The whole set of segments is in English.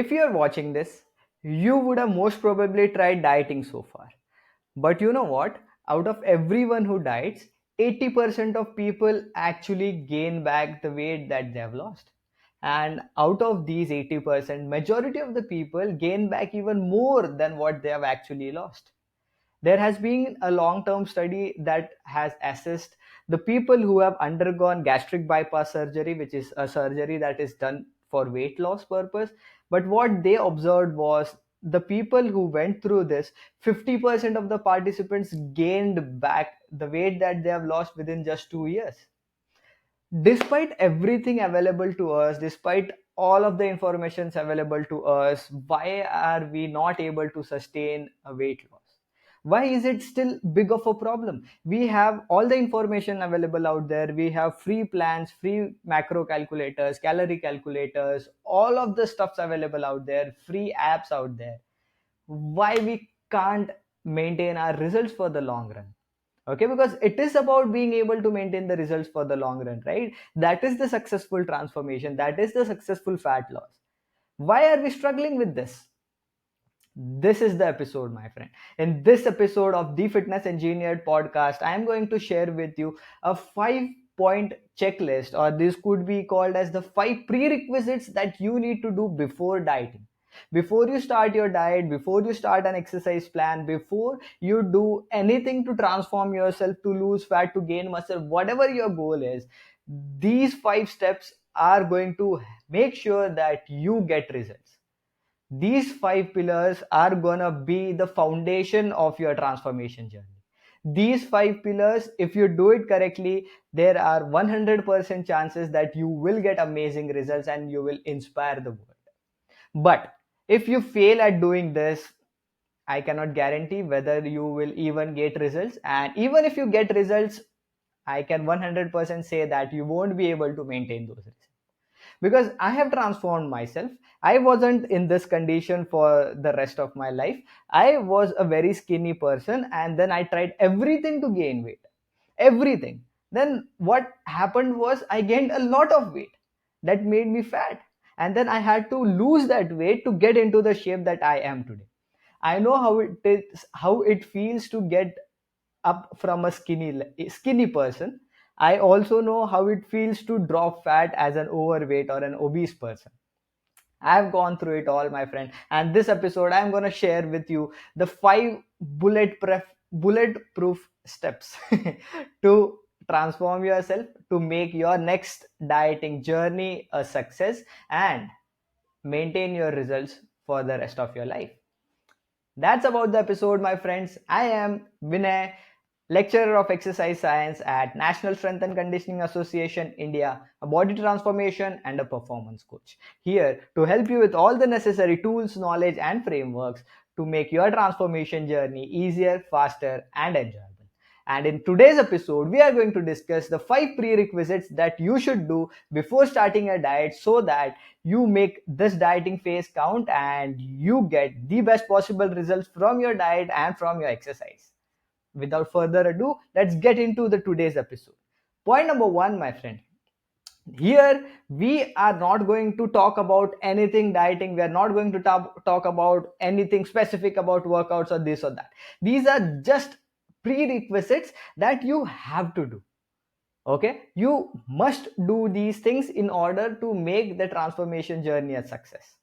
If you're watching this, you would have most probably tried dieting so far. But you know what? Out of everyone who diets, 80% of people actually gain back the weight that they have lost. And out of these 80%, majority of the people gain back even more than what they have actually lost. There has been a long term study that has assessed the people who have undergone gastric bypass surgery, which is a surgery that is done for weight loss purpose. But what they observed was the people who went through this, 50% of the participants gained back the weight that they have lost within just 2 years. Despite everything available to us, despite all of the informations available to us, why are we not able to sustain a weight loss? Why is it still big of a problem? We have all the information available out there. We have free plans, free macro calculators, calorie calculators, all of the stuff's available out there, free apps out there. Why we can't maintain our results for the long run? Okay, because it is about being able to maintain the results for the long run, right? That is the successful transformation, that is the successful fat loss. Why are we struggling with this? This is the episode, my friend. In this episode of the Fitness Engineered podcast, I am going to share with you a 5 point checklist, or this could be called as the 5 prerequisites that you need to do before dieting. Before you start your diet, before you start an exercise plan, before you do anything to transform yourself, to lose fat, to gain muscle, whatever your goal is, these 5 steps are going to make sure that you get results. These 5 pillars are gonna be the foundation of your transformation journey. These 5 pillars, if you do it correctly, there are 100% chances that you will get amazing results and you will inspire the world. But if you fail at doing this, I cannot guarantee whether you will even get results. And even if you get results, I can 100% say that you won't be able to maintain those results, because I have transformed myself. I wasn't in this condition for the rest of my life. I was a very skinny person, and then I tried everything to gain weight. Everything. Then what happened was I gained a lot of weight that made me fat. And then I had to lose that weight to get into the shape that I am today. I know how it is, how it feels to get up from a skinny person. I also know how it feels to drop fat as an overweight or an obese person. I've gone through it all, my friend. And this episode, I'm going to share with you the 5 bulletproof steps to transform yourself, to make your next dieting journey a success, and maintain your results for the rest of your life. That's about the episode, my friends. I am Vinay, lecturer of exercise science at National Strength and Conditioning Association India, a body transformation and a performance coach. Here to help you with all the necessary tools, knowledge, and frameworks to make your transformation journey easier, faster, and enjoyable. And in today's episode, we are going to discuss the 5 prerequisites that you should do before starting a diet so that you make this dieting phase count and you get the best possible results from your diet and from your exercise. Without further ado, let's get into the today's episode. Point number 1, my friend. Here we are not going to talk about anything dieting. We are not going to talk about anything specific about workouts or this or that. These are just prerequisites that you have to do. Okay, you must do these things in order to make the transformation journey a success.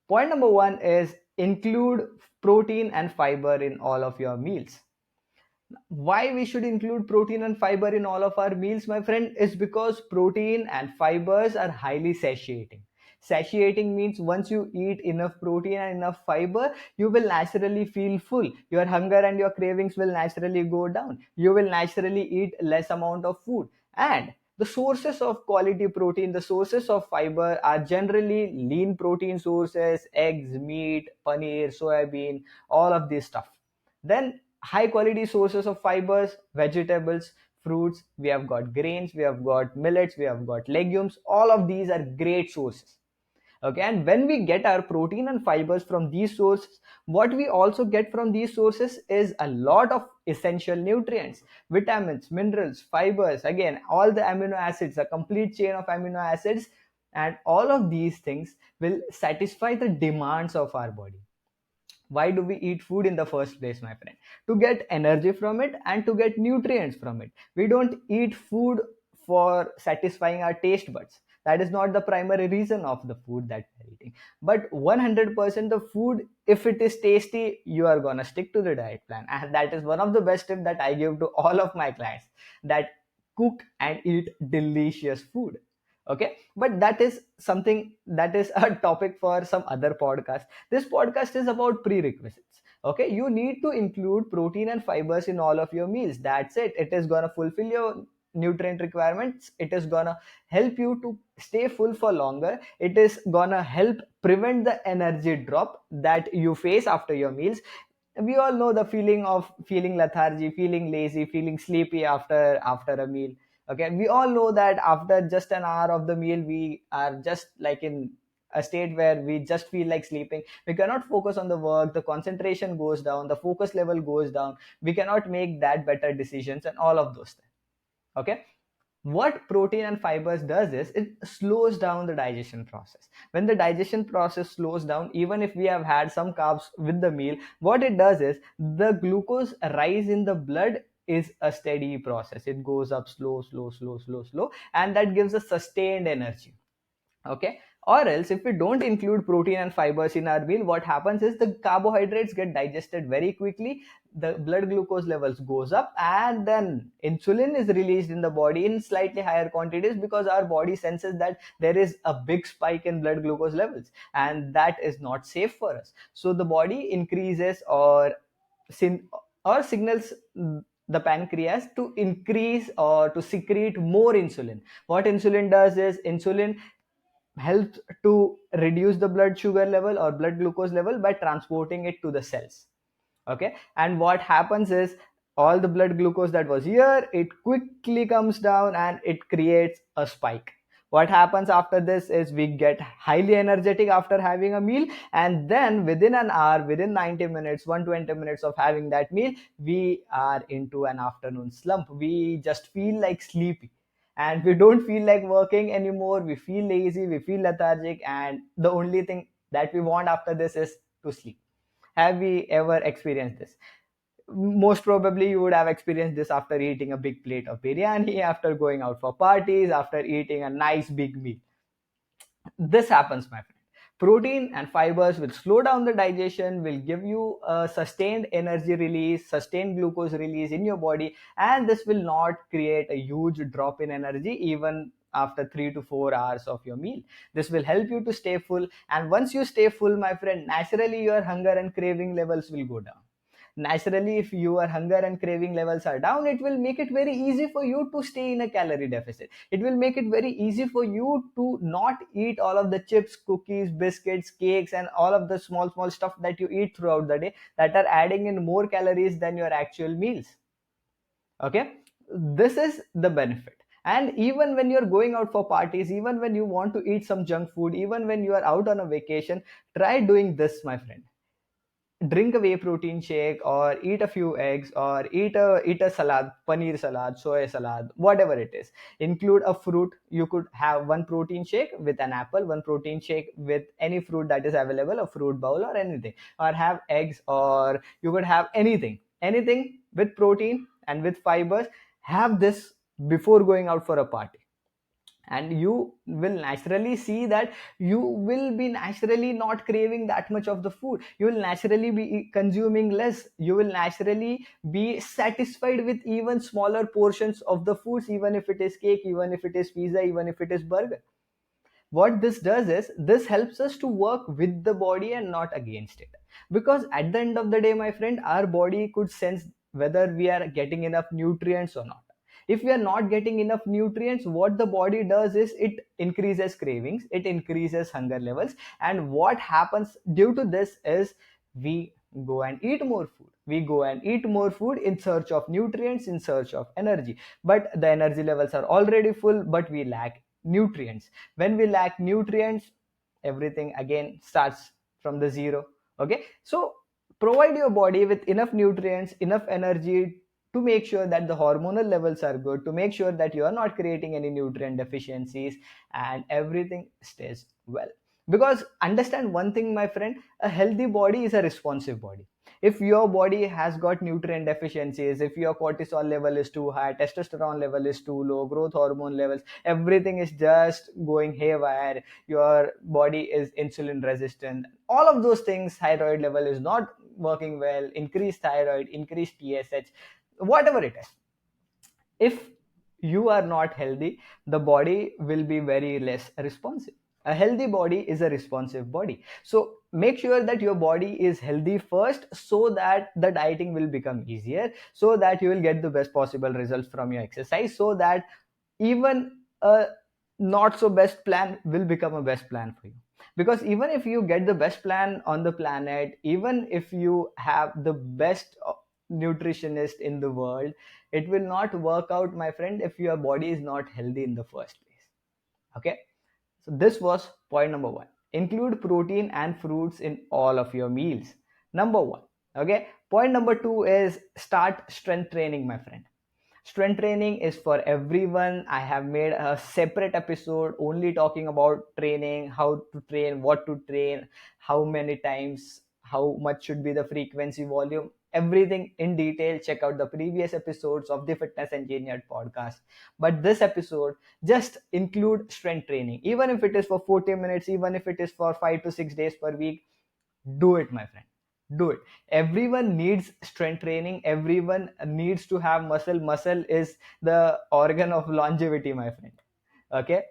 Point number 1 is include protein and fiber in all of your meals. Why we should include protein and fiber in all of our meals, my friend, is because protein and fibers are highly satiating. Satiating means once you eat enough protein and enough fiber, you will naturally feel full. Your hunger and your cravings will naturally go down. You will naturally eat less amount of food. And the sources of quality protein, the sources of fiber are generally lean protein sources, eggs, meat, paneer, soybean, all of this stuff. Then high quality sources of fibers, vegetables, fruits, we have got grains, we have got millets, we have got legumes. All of these are great sources. Okay, and when we get our protein and fibers from these sources, what we also get from these sources is a lot of essential nutrients, vitamins, minerals, fibers, again all the amino acids, a complete chain of amino acids And all of these things will satisfy the demands of our body. Why do we eat food in the first place, my friend? To get energy from it and to get nutrients from it. We don't eat food for satisfying our taste buds. That is not the primary reason of the food that we're eating. But 100% of food, if it is tasty, you are gonna stick to the diet plan. And that is one of the best tips that I give to all of my clients, that cook and eat delicious food. Okay, but that is something, that is a topic for some other podcast. This podcast is about prerequisites. Okay, you need to include protein and fibers in all of your meals. That's it. It is gonna fulfill your nutrient requirements. It is gonna help you to stay full for longer. It is gonna help prevent the energy drop that you face after your meals. We all know the feeling of feeling lethargy, feeling lazy, feeling sleepy after a meal. Okay, we all know that after just an hour of the meal, we are just like in a state where we just feel like sleeping. We cannot focus on the work, the concentration goes down, the focus level goes down, we cannot make that better decisions and all of those things. Okay, what protein and fibers does is it slows down the digestion process. When the digestion process slows down, even if we have had some carbs with the meal, what it does is the glucose rise in the blood is a steady process. It goes up slow, slow, slow, slow, slow, and that gives us sustained energy. Okay, or else if we don't include protein and fibers in our meal, what happens is the carbohydrates get digested very quickly, the blood glucose levels goes up, and then insulin is released in the body in slightly higher quantities, because our body senses that there is a big spike in blood glucose levels, and that is not safe for us. So the body increases syn- or signals the pancreas to increase or to secrete more insulin. What insulin does is insulin helps to reduce the blood sugar level or blood glucose level by transporting it to the cells. Okay, and what happens is all the blood glucose that was here, it quickly comes down and it creates a spike. What happens after this is we get highly energetic after having a meal, and then within an hour, within 90 minutes, 120 minutes of having that meal, we are into an afternoon slump. We just feel like sleepy, and we don't feel like working anymore. We feel lazy, we feel lethargic, and the only thing that we want after this is to sleep. Have we ever experienced this? Most probably you would have experienced this after eating a big plate of biryani, after going out for parties, after eating a nice big meal. This happens, my friend. Protein and fibers will slow down the digestion, will give you a sustained energy release, sustained glucose release in your body, and this will not create a huge drop in energy even after 3 to 4 hours of your meal. This will help you to stay full, and once you stay full, my friend, naturally your hunger and craving levels will go down. Naturally, if your hunger and craving levels are down, it will make it very easy for you to stay in a calorie deficit. It will make it very easy for you to not eat all of the chips, cookies, biscuits, cakes, and all of the small small stuff that you eat throughout the day that are adding in more calories than your actual meals. Okay, this is the benefit. And even when you're going out for parties, even when you want to eat some junk food, even when you are out on a vacation, try doing this, my friend. Drink a whey protein shake, or eat a few eggs, or eat a salad, paneer salad, soy salad, whatever it is. Include a fruit. You could have one protein shake with an apple, one protein shake with any fruit that is available, a fruit bowl or anything, or have eggs, or you could have anything with protein and with fibers. Have this before going out for a party, and you will naturally see that you will be naturally not craving that much of the food. You will naturally be consuming less. You will naturally be satisfied with even smaller portions of the foods, even if it is cake, even if it is pizza, even if it is burger. What this does is this helps us to work with the body and not against it, because at the end of the day, my friend, our body could sense whether we are getting enough nutrients or not. If we are not getting enough nutrients, what the body does is it increases cravings, it increases hunger levels, and what happens due to this is we go and eat more food. We go and eat more food in search of nutrients, in search of energy, but the energy levels are already full, but we lack nutrients. When we lack nutrients, everything again starts from the zero. Okay, so provide your body with enough nutrients, enough energy to make sure that the hormonal levels are good, to make sure that you are not creating any nutrient deficiencies, and everything stays well. Because understand one thing, my friend, a healthy body is a responsive body. If your body has got nutrient deficiencies, if your cortisol level is too high, testosterone level is too low, growth hormone levels, everything is just going haywire, your body is insulin resistant, all of those things, thyroid level is not working well, increased thyroid, increased TSH, whatever it is, if you are not healthy, the body will be very less responsive. A healthy body is a responsive body. So make sure that your body is healthy first, so that the dieting will become easier, so that you will get the best possible results from your exercise, so that even a not so best plan will become a best plan for you. Because even if you get the best plan on the planet, even if you have the best nutritionist in the world, it will not work out, my friend, if your body is not healthy in the first place. Okay, so this was point number one. Include protein and fruits in all of your meals. Number one. Okay, point number two is start strength training, my friend. Strength training is for everyone. I have made a separate episode only talking about training, how to train, what to train, how many times, how much should be the frequency, volume, everything in detail. Check out the previous episodes of the Fitness Engineered podcast. But this episode, just include strength training. Even if it is for 40 minutes, even if it is for 5 to 6 days per week, do it, my friend. Do it. Everyone needs strength training. Everyone needs to have muscle. Muscle is the organ of longevity, my friend. Okay,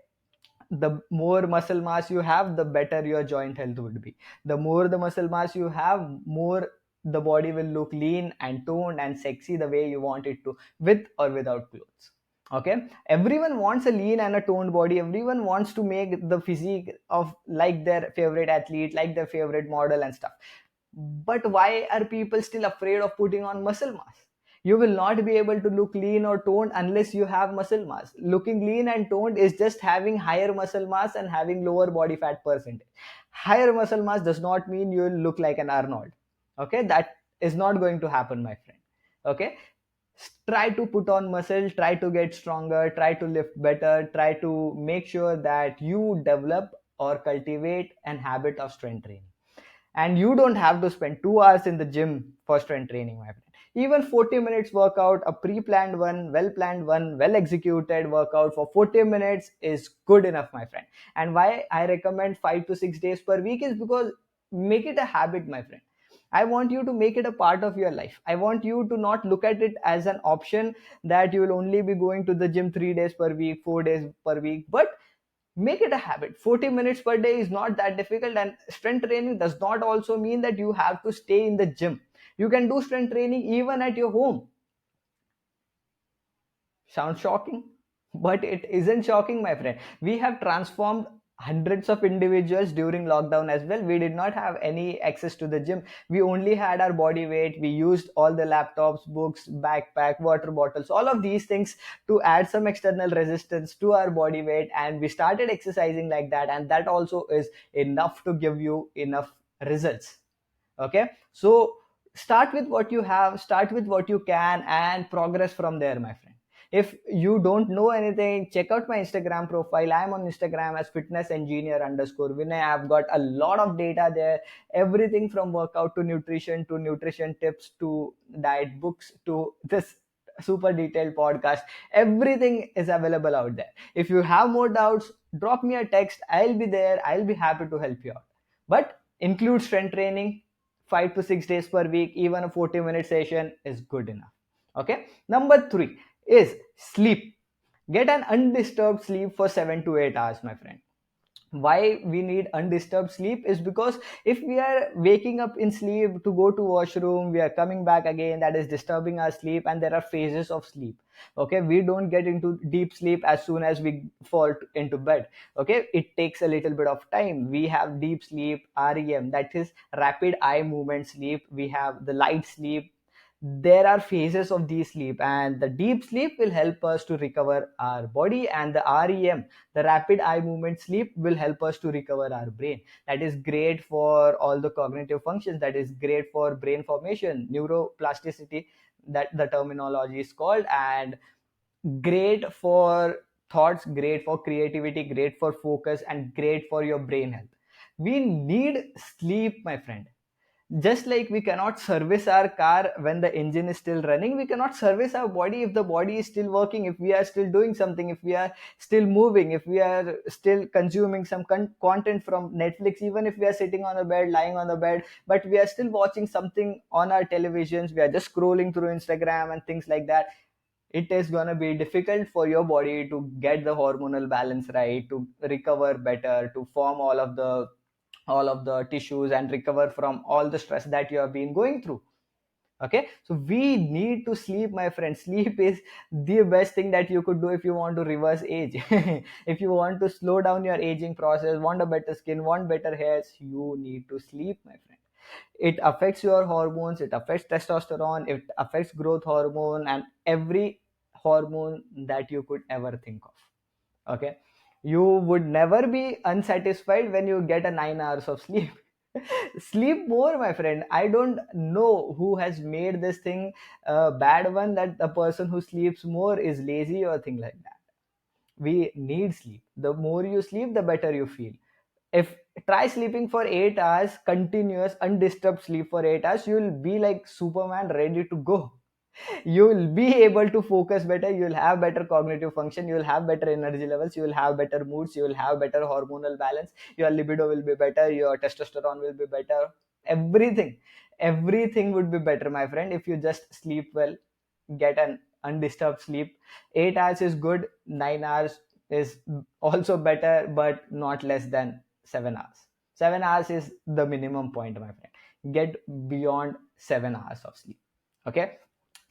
the more muscle mass you have, the better your joint health would be. The more the muscle mass you have, more the body will look lean and toned and sexy the way you want it to, with or without clothes. Okay, everyone wants a lean and a toned body. Everyone wants to make the physique of like their favorite athlete, like their favorite model and stuff. But why are people still afraid of putting on muscle mass? You will not be able to look lean or toned unless you have muscle mass. Looking lean and toned is just having higher muscle mass and having lower body fat percentage. Higher muscle mass does not mean you will look like an Arnold. Okay, that is not going to happen, my friend. Okay, try to put on muscle, try to get stronger, try to lift better, try to make sure that you develop or cultivate an habit of strength training. And you don't have to spend 2 hours in the gym for strength training, my friend. Even 40 minutes workout, a pre-planned one, well-planned one, well-executed workout for 40 minutes is good enough, my friend. And why I recommend 5 to 6 days per week is because make it a habit, my friend. I want you to make it a part of your life. I want you to not look at it as an option that you will only be going to the gym 3 days per week, 4 days per week, but make it a habit. 40 minutes per day is not that difficult. And strength training does not also mean that you have to stay in the gym. You can do strength training even at your home. Sounds shocking, but it isn't shocking, my friend. We have transformed hundreds of individuals during lockdown as well. We did not have any access to the gym. We only had our body weight. We used all the laptops, books, backpack, water bottles, all of these things to add some external resistance to our body weight. And we started exercising like that. And that also is enough to give you enough results. Okay, so start with what you have, start with what you can, and progress from there, my friend. If you don't know anything, check out my Instagram profile. I'm on Instagram as fitness engineer underscore Vinay. I've got a lot of data there, everything from workout to nutrition tips to diet books to this super detailed podcast. Everything is available out there. If you have more doubts, drop me a text. I'll be there. I'll be happy to help you out. But include strength training 5 to 6 days per week. Even a 40-minute session is good enough. Okay, number three is sleep. Get an undisturbed sleep for 7 to 8 hours, my friend. Why we need undisturbed sleep is because if we are waking up in sleep to go to washroom, we are coming back again, that is disturbing our sleep. And there are phases of sleep. Okay, we don't get into deep sleep as soon as we fall into bed. Okay, it takes a little bit of time. We have deep sleep, REM, that is rapid eye movement sleep. We have the light sleep. there are phases of deep sleep, and the deep sleep will help us to recover our body, and the REM, the rapid eye movement sleep, will help us to recover our brain. That is great for all the cognitive functions, that is great for brain formation, neuroplasticity, that the terminology is called, and great for thoughts, great for creativity, great for focus, and great for your brain health. We need sleep, my friend. Just like we cannot service our car when the engine is still running, we cannot service our body if the body is still working, if we are still doing something, if we are still moving, if we are still consuming some content from Netflix, even if we are sitting on the bed, lying on the bed, but we are still watching something on our televisions, we are just scrolling through Instagram and things like that. It is going to be difficult for your body to get the hormonal balance right, to recover better, to form all of the tissues and recover from all the stress that you have been going through. Okay, so we need to sleep, my friend. Sleep is the best thing that you could do if you want to reverse age. If you want to slow down your aging process, want a better skin, want better hairs, you need to sleep, my friend. It affects your hormones, it affects testosterone, it affects growth hormone, and every hormone that you could ever think of. Okay, you would never be unsatisfied when you get a 9 hours of sleep. Sleep more, my friend. I don't know who has made this thing a bad one, that the person who sleeps more is lazy or thing like that. We need sleep. The more you sleep, the better you feel. If try sleeping for 8 hours, continuous undisturbed sleep for 8 hours, you'll be like Superman, ready to go. You'll be able to focus better, you'll have better cognitive function, you'll have better energy levels, you'll have better moods, you'll have better hormonal balance, your libido will be better, your testosterone will be better, everything would be better, my friend, if you just sleep well, get an undisturbed sleep. 8 hours is good, 9 hours is also better, but not less than 7 hours. 7 hours is the minimum point, my friend. Get beyond 7 hours of sleep. Okay,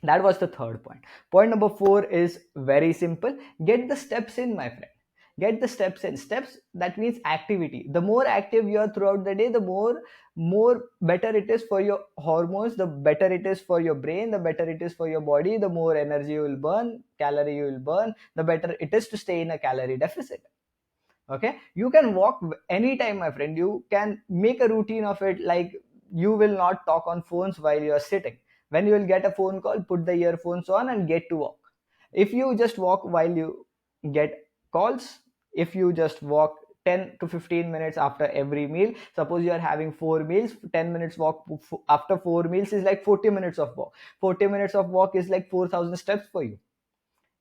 that was the third point. Point number 4 is very simple. Get the steps in, my friend. Get the steps in. Steps, that means activity. The more active you are throughout the day, the more better it is for your hormones, the better it is for your brain, the better it is for your body, the more energy you will burn, calorie you will burn, the better it is to stay in a calorie deficit. Okay, you can walk anytime, my friend. You can make a routine of it, like you will not talk on phones while you are sitting. When you will get a phone call, put the earphones on and get to walk. If you just walk while you get calls, if you just walk 10 to 15 minutes after every meal, suppose you are having 4 meals, 10 minutes walk after 4 meals is like 40 minutes of walk. 40 minutes of walk is like 4,000 steps for you.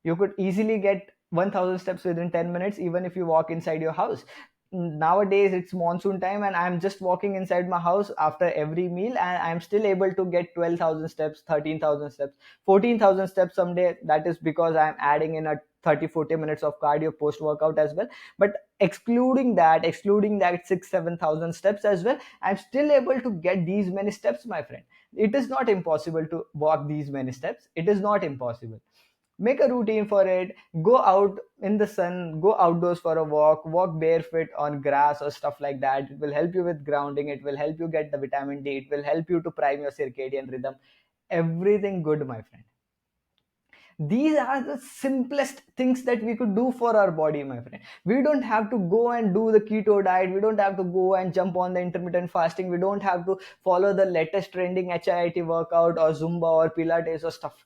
You could easily get 1000 steps within 10 minutes, even if you walk inside your house. Nowadays it's monsoon time and I'm just walking inside my house after every meal, and I'm still able to get 12,000 steps, 13,000 steps, 14,000 steps someday. That is because I'm adding in a 30-40 minutes of cardio post workout as well. But excluding that 6-7,000 steps as well, I'm still able to get these many steps, my friend. It is not impossible to walk these many steps. It is not impossible. Make a routine for it. Go out in the sun, go outdoors for a walk barefoot on grass or stuff like that. It will help you with grounding, it will help you get the vitamin D, it will help you to prime your circadian rhythm. Everything good, my friend. These are the simplest things that we could do for our body, my friend. We don't have to go and do the keto diet, we don't have to go and jump on the intermittent fasting, we don't have to follow the latest trending HIIT workout or Zumba or Pilates or stuff.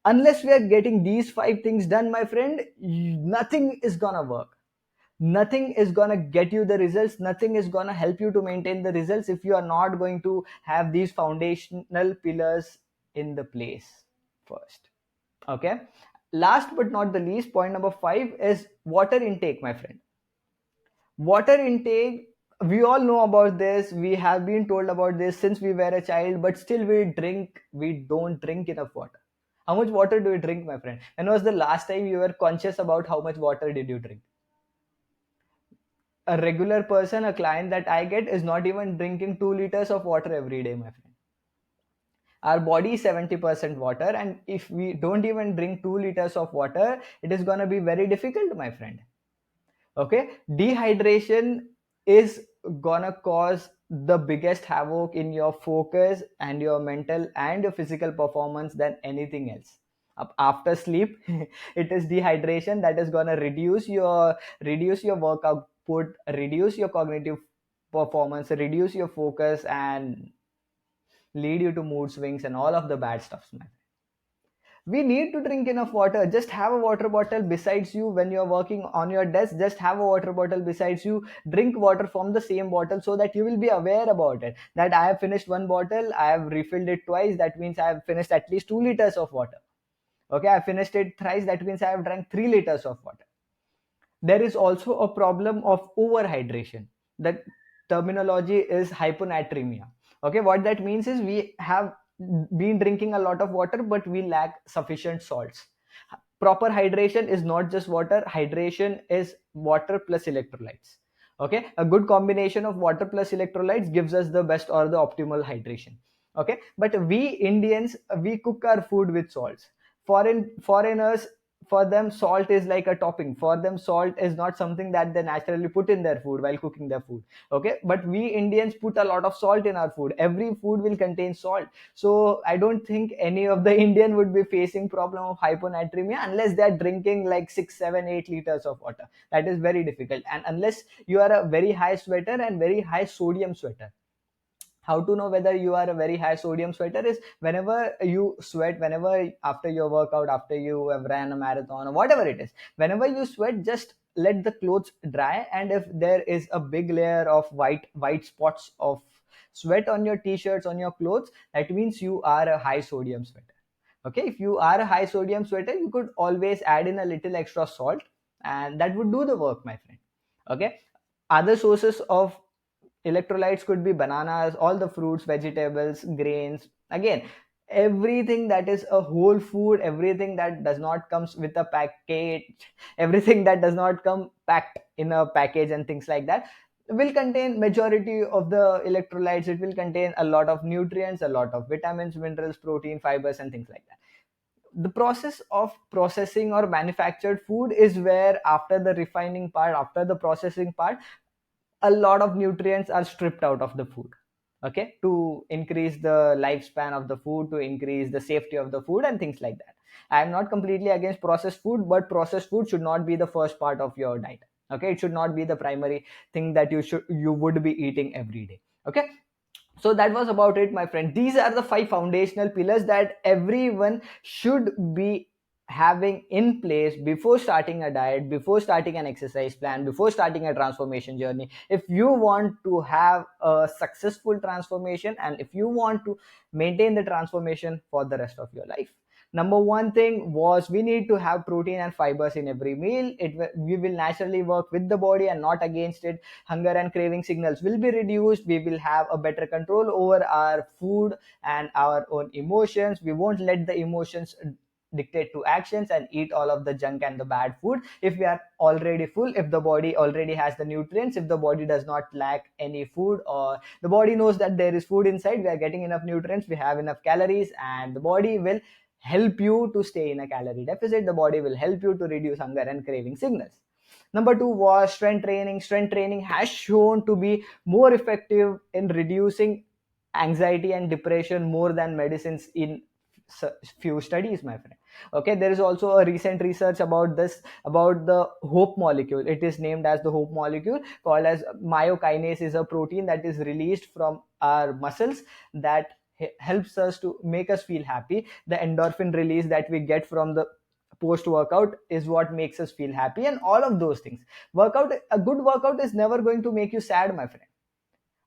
Unless we are getting these 5 things done, my friend, nothing is gonna work. Nothing is gonna get you the results, nothing is gonna help you to maintain the results if you are not going to have these foundational pillars in the place first. Okay, last but not the least, point number 5 is water intake, my friend. Water intake, we all know about this, we have been told about this since we were a child, but still we don't drink enough water. How much water do you drink, my friend? When was the last time you were conscious about how much water did you drink? A regular person, a client that I get, is not even drinking 2 liters of water every day, my friend. Our body is 70% water, and if we don't even drink 2 liters of water, it is going to be very difficult, my friend. Okay, dehydration is gonna cause the biggest havoc in your focus and your mental and your physical performance than anything else. After sleep, it is dehydration that is going to reduce your work output, reduce your cognitive performance, reduce your focus, and lead you to mood swings and all of the bad stuff, man. We need to drink enough water. Just have a water bottle besides you when you're working on your desk. Just have a water bottle besides you. Drink water from the same bottle so that you will be aware about it, that I have finished one bottle, I have refilled it twice, that means I have finished at least 2 liters of water. Okay, I finished it thrice, that means I have drank 3 liters of water. There is also a problem of overhydration. That terminology is hyponatremia. Okay, what that means is we have been drinking a lot of water but we lack sufficient salts. Proper hydration is not just water. Hydration is water plus electrolytes. Okay, a good combination of water plus electrolytes gives us the best or the optimal hydration. Okay, but we Indians, we cook our food with salts. Foreigners, for them salt is like a topping. For them salt is not something that they naturally put in their food while cooking their food. Okay, but we Indians put a lot of salt in our food. Every food will contain salt. So I don't think any of the Indian would be facing problem of hyponatremia unless they are drinking like 6, 7, 8 liters of water. That is very difficult, and unless you are a very high sweater and very high sodium sweater. How to know whether you are a very high sodium sweater is whenever you sweat, whenever after your workout, after you have ran a marathon or whatever it is, whenever you sweat, just let the clothes dry, and if there is a big layer of white spots of sweat on your t-shirts, on your clothes, that means you are a high sodium sweater. Okay, if you are a high sodium sweater, you could always add in a little extra salt, and that would do the work, my friend. Okay, other sources of electrolytes could be bananas, all the fruits, vegetables, grains. Again, everything that is a whole food, everything that does not comes with a package, everything that does not come packed in a package and things like that will contain majority of the electrolytes. It will contain a lot of nutrients, a lot of vitamins, minerals, protein, fibers, and things like that. The process of processing or manufactured food is where, after the refining part, after the processing part, a lot of nutrients are stripped out of the food. Okay, to increase the lifespan of the food, to increase the safety of the food and things like that. I am not completely against processed food, but processed food should not be the first part of your diet. Okay, it should not be the primary thing that you would be eating every day. Okay, so that was about it, my friend. These are the 5 foundational pillars that everyone should be having in place before starting a diet, before starting an exercise plan, before starting a transformation journey. If you want to have a successful transformation and if you want to maintain the transformation for the rest of your life, number one thing was we need to have protein and fibers in every meal. We will naturally work with the body and not against it. Hunger and craving signals will be reduced. We will have a better control over our food and our own emotions. We won't let the emotions dictate to actions and eat all of the junk and the bad food. If we are already full, if the body already has the nutrients, if the body does not lack any food, or the body knows that there is food inside, we are getting enough nutrients, we have enough calories, and the body will help you to stay in a calorie deficit. The body will help you to reduce hunger and craving signals. Number two was strength training. Strength training has shown to be more effective in reducing anxiety and depression more than medicines in few studies, my friend. Okay, there is also a recent research about this, about the hope molecule. It is named as the hope molecule, called as myokinase. Is a protein that is released from our muscles that helps us to make us feel happy. The endorphin release that we get from the post workout is what makes us feel happy, and all of those things. Workout, a good workout is never going to make you sad, my friend.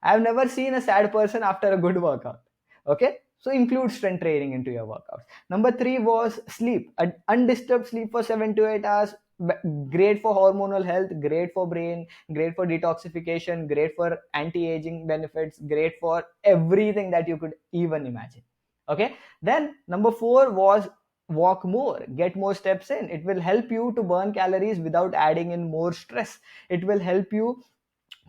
I've never seen a sad person after a good workout. Okay, so include strength training into your workouts. Number three was sleep. Undisturbed sleep for 7 to 8 hours. Great for hormonal health, great for brain, great for detoxification, great for anti-aging benefits, great for everything that you could even imagine. Okay, then number four was walk more, get more steps in. It will help you to burn calories without adding in more stress. It will help you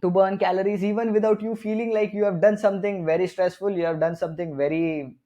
to burn calories even without you feeling like you have done something very stressful, you have done something very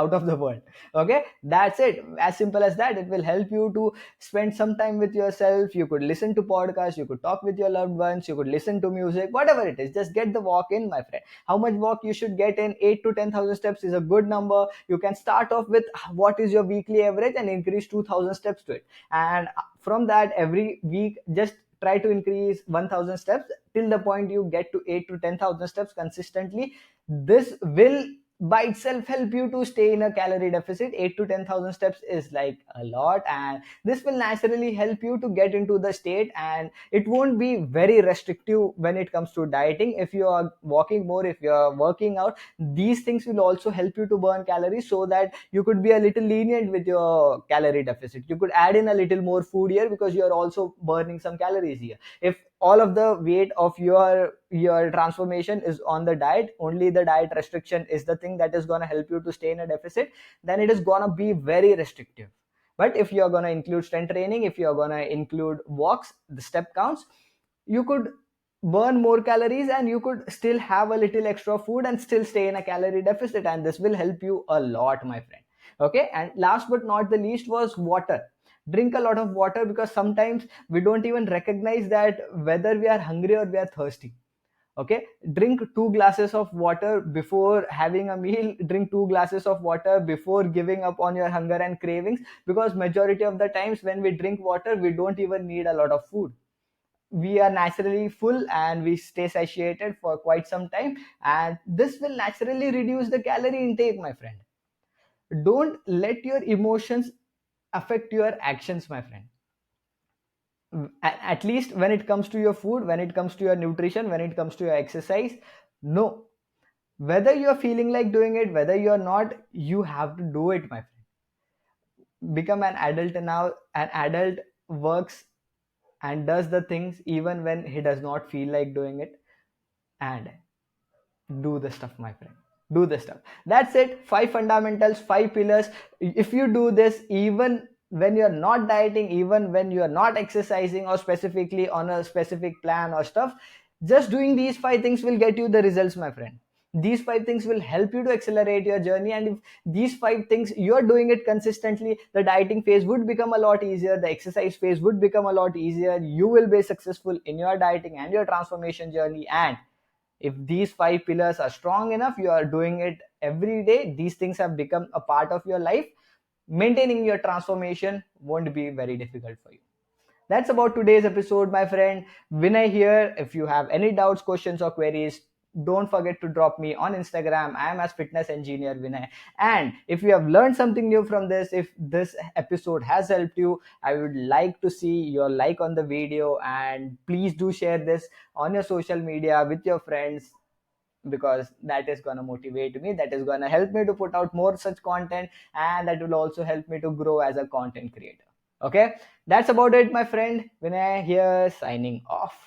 out of the world. Okay, that's it, as simple as that. It will help you to spend some time with yourself. You could listen to podcasts, you could talk with your loved ones, you could listen to music, whatever it is. Just get the walk in, my friend. How much walk you should get in? 8 to 10,000 steps is a good number. You can start off with what is your weekly average and increase 2,000 steps to it. And from that, every week, just try to increase 1,000 steps till the point you get to 8 to 10,000 steps consistently. This will by itself help you to stay in a calorie deficit. 8 to 10,000 steps is like a lot, and this will naturally help you to get into the state, and it won't be very restrictive when it comes to dieting. If you are walking more, if you are working out, these things will also help you to burn calories, so that you could be a little lenient with your calorie deficit. You could add in a little more food here because you are also burning some calories here. If all of the weight of your transformation is on the diet, only the diet restriction is the thing that is going to help you to stay in a deficit, then it is going to be very restrictive. But if you're going to include strength training, if you're going to include walks, the step counts, you could burn more calories, and you could still have a little extra food and still stay in a calorie deficit, and this will help you a lot, my friend. Okay, and last but not the least was water. Drink a lot of water, because sometimes we don't even recognize that whether we are hungry or we are thirsty. Okay, drink 2 glasses of water before having a meal. Drink 2 glasses of water before giving up on your hunger and cravings, because majority of the times when we drink water, we don't even need a lot of food. We are naturally full and we stay satiated for quite some time, and this will naturally reduce the calorie intake, my friend. Don't let your emotions affect your actions, my friend. At least when it comes to your food, when it comes to your nutrition, when it comes to your exercise, no, whether you're feeling like doing it, whether you're not, you have to do it, my friend. Become an adult now. An adult works and does the things even when he does not feel like doing it, and do the stuff, my friend. Do the stuff. That's it. 5 fundamentals, 5 pillars. If you do this, even when you're not dieting, even when you're not exercising or specifically on a specific plan or stuff, just doing these 5 things will get you the results, my friend. These 5 things will help you to accelerate your journey, and if these 5 things you're doing it consistently, the dieting phase would become a lot easier, the exercise phase would become a lot easier. You will be successful in your dieting and your transformation journey. And if these 5 pillars are strong enough, you are doing it every day, these things have become a part of your life, maintaining your transformation won't be very difficult for you. That's about today's episode, my friend. Vinay here. If you have any doubts, questions, or queries, don't forget to drop me on Instagram. I am as fitness engineer Vinay. And if you have learned something new from this, if this episode has helped you, I would like to see your like on the video, and please do share this on your social media with your friends, because that is going to motivate me, that is going to help me to put out more such content, and that will also help me to grow as a content creator. Okay, that's about it, my friend. Vinay here, signing off.